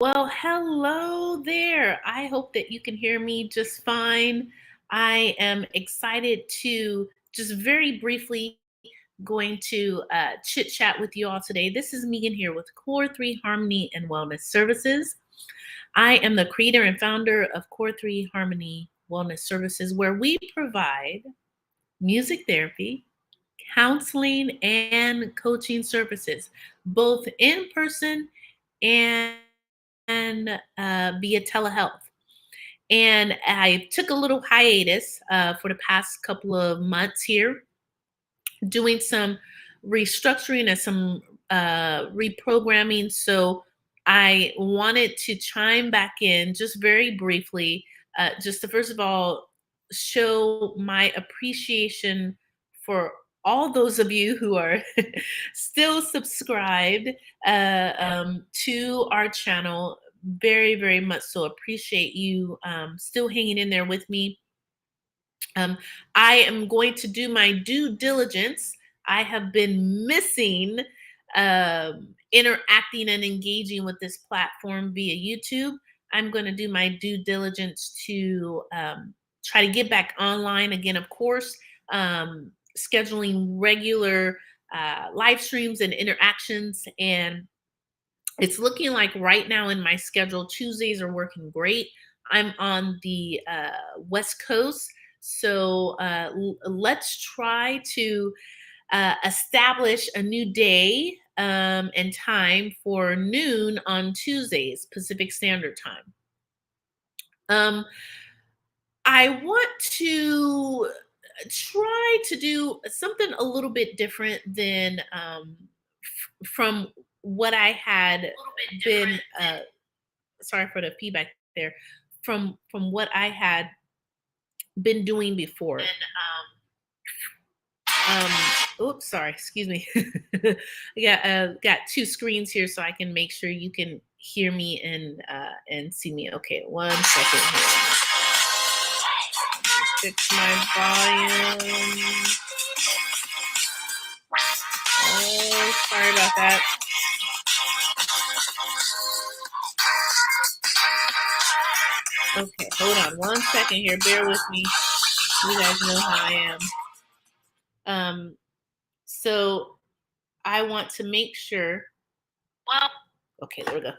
Well, hello there. I hope that you can hear me just fine. I am excited to just very briefly going to chit chat with you all today. This is Megan here with Core 3 Harmony and Wellness Services. I am the creator and founder of Core 3 Harmony Wellness Services, where we provide music therapy, counseling, and coaching services, both in person and via telehealth. And I took a little hiatus for the past couple of months here, doing some restructuring and some reprogramming. So I wanted to chime back in just very briefly, just to first of all show my appreciation for all those of you who are still subscribed to our channel. Very, very much so. Appreciate you still hanging in there with me. um, I am going to do my due diligence. I have been missing interacting and engaging with this platform via YouTube. I'm going to do my due diligence to try to get back online again, of course, scheduling regular live streams and interactions. And it's looking like right now in my schedule, Tuesdays are working great. I'm on the West Coast. So let's try to establish a new day and time for noon on Tuesdays, Pacific Standard Time. Um, I want to try to do something a little bit different than from what I had been. Sorry for the feedback there. From what I had been doing before. Oops, sorry, excuse me. I got two screens here so I can make sure you can hear me and see me. Okay, 1 second here. Fix my volume. Oh, sorry about that. Okay, hold on 1 second here. Bear with me. You guys know how I am. So I want to make sure. Well, okay, there we go.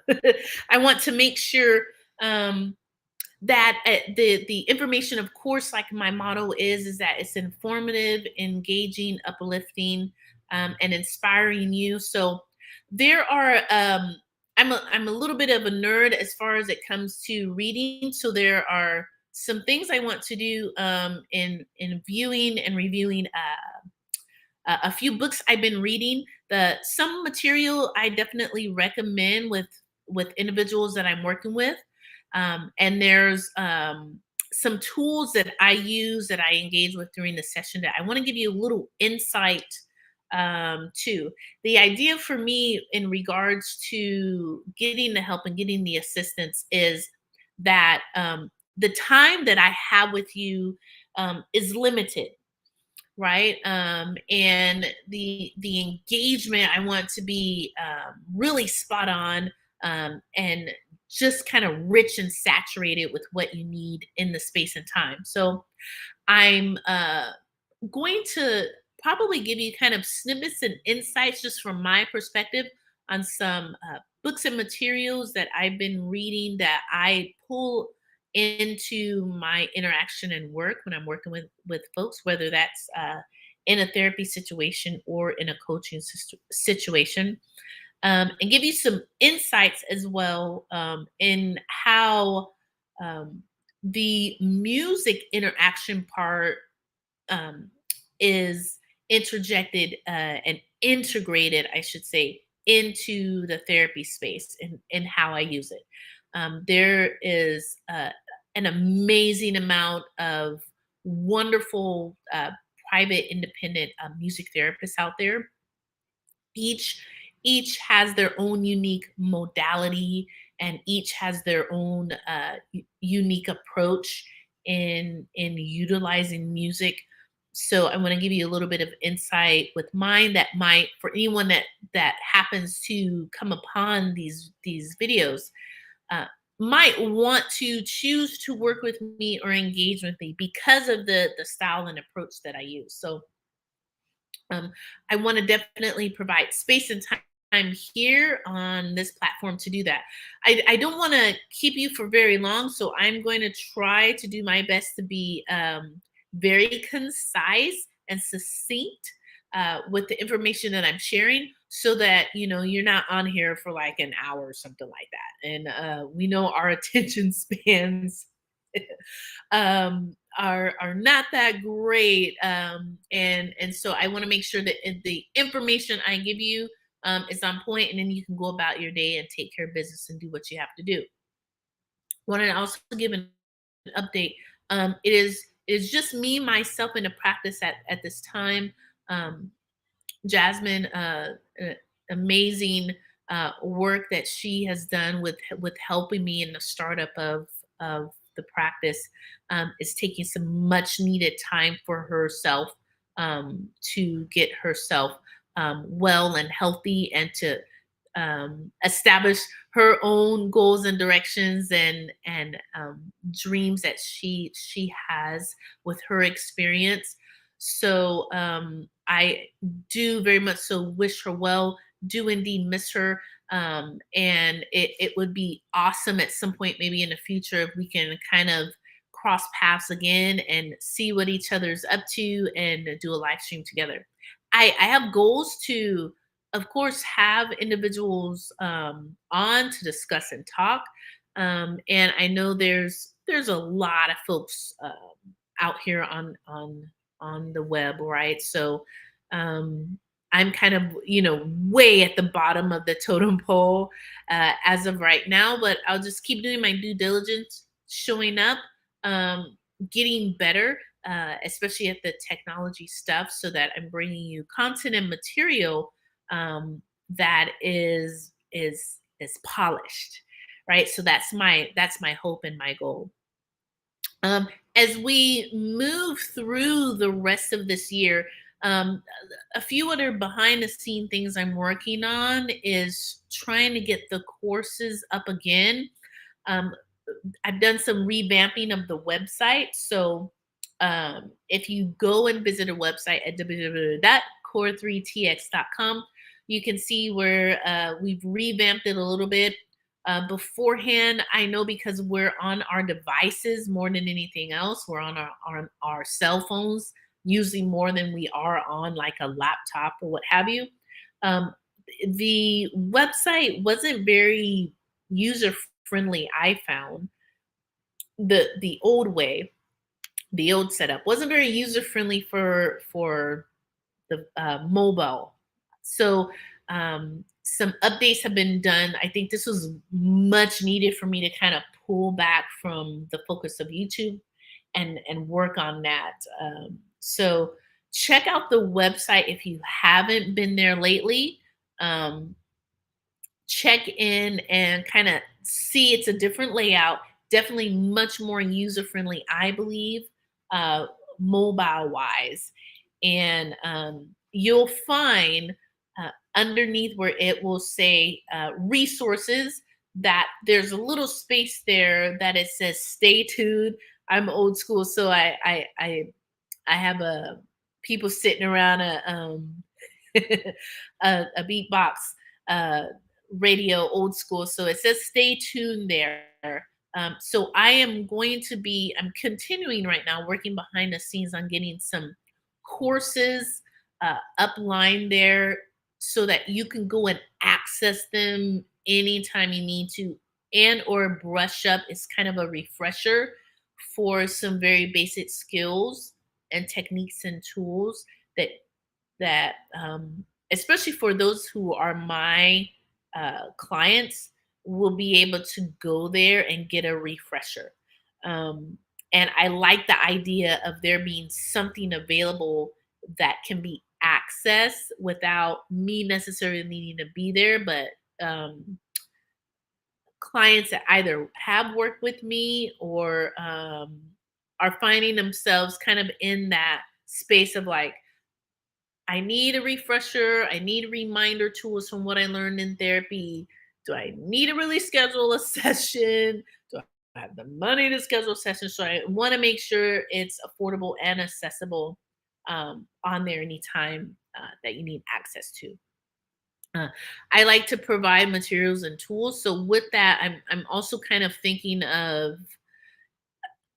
I want to make sure that the information, of course, like my motto is that it's informative, engaging, uplifting, and inspiring you. So there are. I'm a little bit of a nerd as far as it comes to reading. So there are some things I want to do in viewing and reviewing a few books I've been reading. Some material I definitely recommend with individuals that I'm working with, and there's some tools that I use that I engage with during the session that I want to give you a little insight to. The idea for me in regards to getting the help and getting the assistance is that the time that I have with you is limited, right? And the engagement I want to be really spot on, and just kind of rich and saturated with what you need in the space and time. So I'm going to probably give you kind of snippets and insights just from my perspective on some books and materials that I've been reading that I pull into my interaction and work when I'm working with folks, whether that's in a therapy situation or in a coaching situation, and give you some insights as well in how um, the music interaction part um, is interjected and integrated, I should say, into the therapy space and how I use it. There is an amazing amount of wonderful private independent music therapists out there. Each has their own unique modality, and each has their own unique approach in utilizing music. So I want to give you a little bit of insight with mine that might, for anyone that happens to come upon these videos, uh, might want to choose to work with me or engage with me because of the style and approach that I use. So um, I want to definitely provide space and time here on this platform to do that. I don't want to keep you for very long, so I'm going to try to do my best to be very concise and succinct with the information that I'm sharing, so that you're not on here for like an hour or something like that. And we know our attention spans are not that great, and so I want to make sure that the information I give you is on point, and then you can go about your day and take care of business and do what you have to do. Want to also give an update. It is just me, myself, in a practice at this time. um, Jasmine, amazing work that she has done with helping me in the startup of the practice, is taking some much needed time for herself, to get herself well and healthy, and to establish her own goals and directions, and dreams that she has with her experience. So I do very much so wish her well. Do indeed miss her. And it would be awesome at some point, maybe in the future, if we can kind of cross paths again and see what each other's up to and do a live stream together. I have goals to, of course, have individuals on to discuss and talk. And I know there's a lot of folks out here on the web, right? So I'm kind of way at the bottom of the totem pole as of right now, but I'll just keep doing my due diligence, showing up, getting better, especially at the technology stuff, so that I'm bringing you content and material that is polished, right? So that's my hope and my goal. um, as we move through the rest of this year, um, a few other behind the scene things I'm working on is trying to get the courses up again. um, I've done some revamping of the website. So if you go and visit a website at www.core3tx.com, you can see where we've revamped it a little bit. Beforehand, I know, because we're on our devices more than anything else, we're on our cell phones, usually more than we are on like a laptop or what have you. Um, the website wasn't very user friendly, I found. The old way, the old setup wasn't very user friendly for the mobile. So some updates have been done. I think this was much needed for me to kind of pull back from the focus of YouTube and work on that. So check out the website if you haven't been there lately. Um, Check in and kind of see it's a different layout, definitely much more user friendly, I believe, uh, mobile wise. And you'll find underneath where it will say resources, that there's a little space there that it says stay tuned. I'm old school, so I have a people sitting around a beatbox uh, radio, old school. So it says stay tuned there. So I'm continuing right now, working behind the scenes on getting some courses upline there, so that you can go and access them anytime you need to, and or brush up. It's kind of a refresher for some very basic skills and techniques and tools that especially for those who are my clients, will be able to go there and get a refresher. Um, and I like the idea of there being something available that can be accessed without me necessarily needing to be there, but clients that either have worked with me or are finding themselves kind of in that space of like, I need a refresher. I need reminder tools from what I learned in therapy. Do I need to really schedule a session? Do I have the money to schedule a session? So I want to make sure it's affordable and accessible on there anytime that you need access to. Uh, I like to provide materials and tools. So with that, I'm also kind of thinking of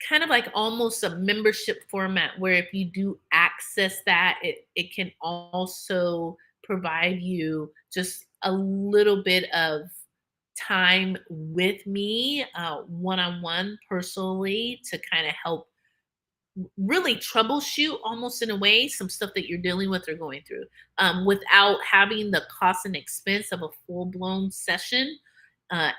kind of like almost a membership format where if you do access that, it can also provide you just a little bit of time with me one-on-one personally to kind of help really troubleshoot almost in a way some stuff that you're dealing with or going through without having the cost and expense of a full-blown session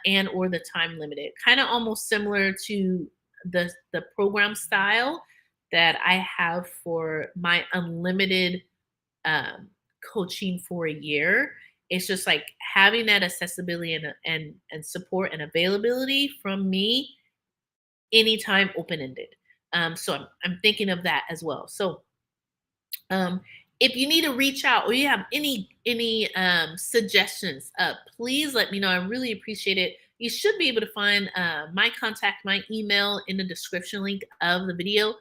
and or the time limited, kind of almost similar to the program style that I have for my unlimited um, coaching for a year. It's just like having that accessibility and support and availability from me anytime, open ended. So I'm thinking of that as well. So um, if you need to reach out or you have any suggestions, please let me know. I really appreciate it. You should be able to find my contact, my email in the description link of the video.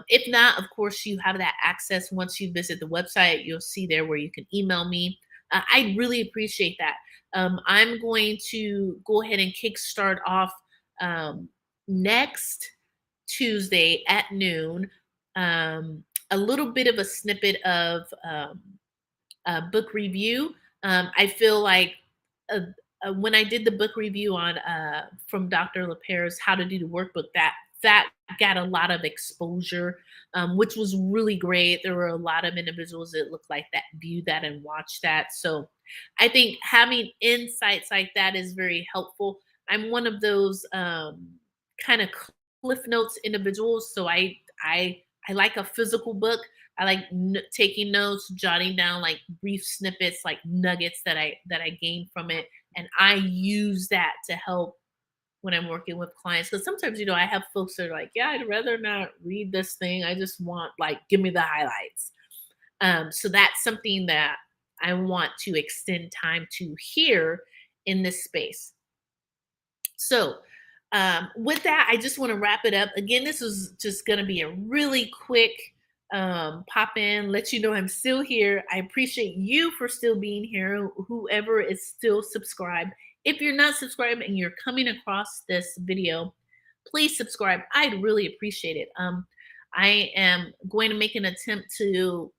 If not, of course, you have that access once you visit the website. You'll see there where you can email me. I really appreciate that. I'm going to go ahead and kickstart off um, next Tuesday at noon. A little bit of a snippet of book review. I feel like uh, when I did the book review on from Dr. LaPere's How to Do the Workbook, that got a lot of exposure, which was really great. There were a lot of individuals that looked like that viewed that and watched that. So I think having insights like that is very helpful. I'm one of those kind of cliff notes individuals, so I like a physical book. I like taking notes, jotting down like brief snippets, like nuggets that I gain from it, and I use that to help when I'm working with clients. Because sometimes, I have folks that are like, "Yeah, I'd rather not read this thing. I just want like give me the highlights." So that's something that I want to extend time to here in this space. So, with that, I just want to wrap it up. Again, this is just going to be a really quick pop in, let you know I'm still here. I appreciate you for still being here, whoever is still subscribed. If you're not subscribed and you're coming across this video, please subscribe. I'd really appreciate it. I am going to make an attempt to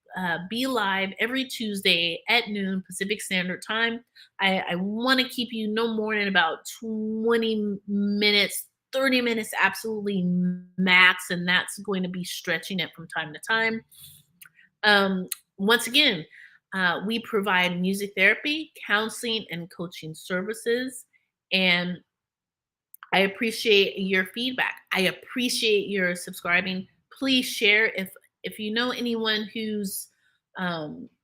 be live every Tuesday at noon Pacific Standard Time. I want to keep you no more than about 20 minutes, 30 minutes, absolutely max. And that's going to be stretching it from time to time. Once again, we provide music therapy, counseling, and coaching services. And I appreciate your feedback. I appreciate your subscribing. Please share if you know anyone who's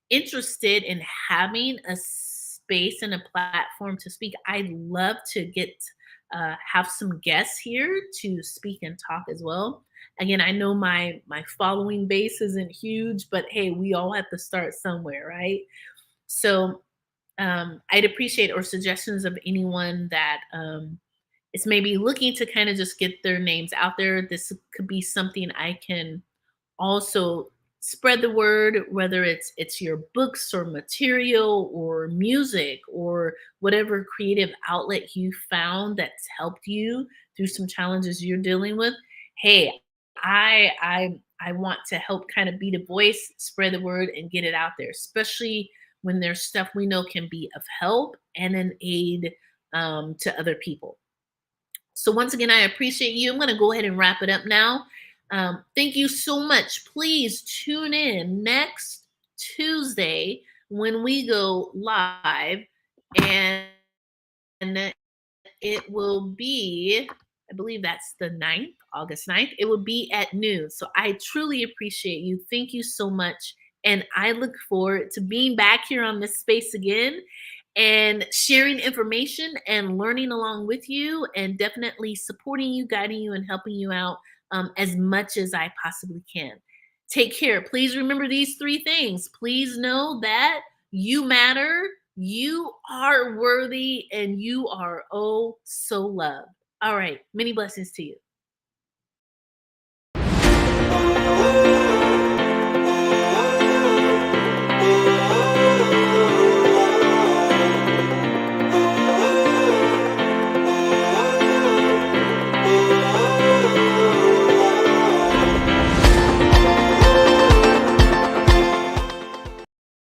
interested in having a space and a platform to speak. I'd love to get have some guests here to speak and talk as well. Again, I know my following base isn't huge, but hey, we all have to start somewhere, right? So I'd appreciate or suggestions of anyone that is maybe looking to kind of just get their names out there. This could be something I can also spread the word, whether it's your books or material or music or whatever creative outlet you found that's helped you through some challenges you're dealing with. Hey, I want to help kind of be the voice, spread the word, and get it out there, especially when there's stuff we know can be of help and an aid to other people. So once again, I appreciate you. I'm going to go ahead and wrap it up now. Thank you so much. Please tune in next Tuesday when we go live, and it will be, I believe that's the 9th, August 9th. It will be at noon. So I truly appreciate you. Thank you so much. And I look forward to being back here on this space again and sharing information and learning along with you and definitely supporting you, guiding you, and helping you out as much as I possibly can. Take care. Please remember these 3 things. Please know that you matter, You are worthy and you are oh so loved. All right. Many blessings to you.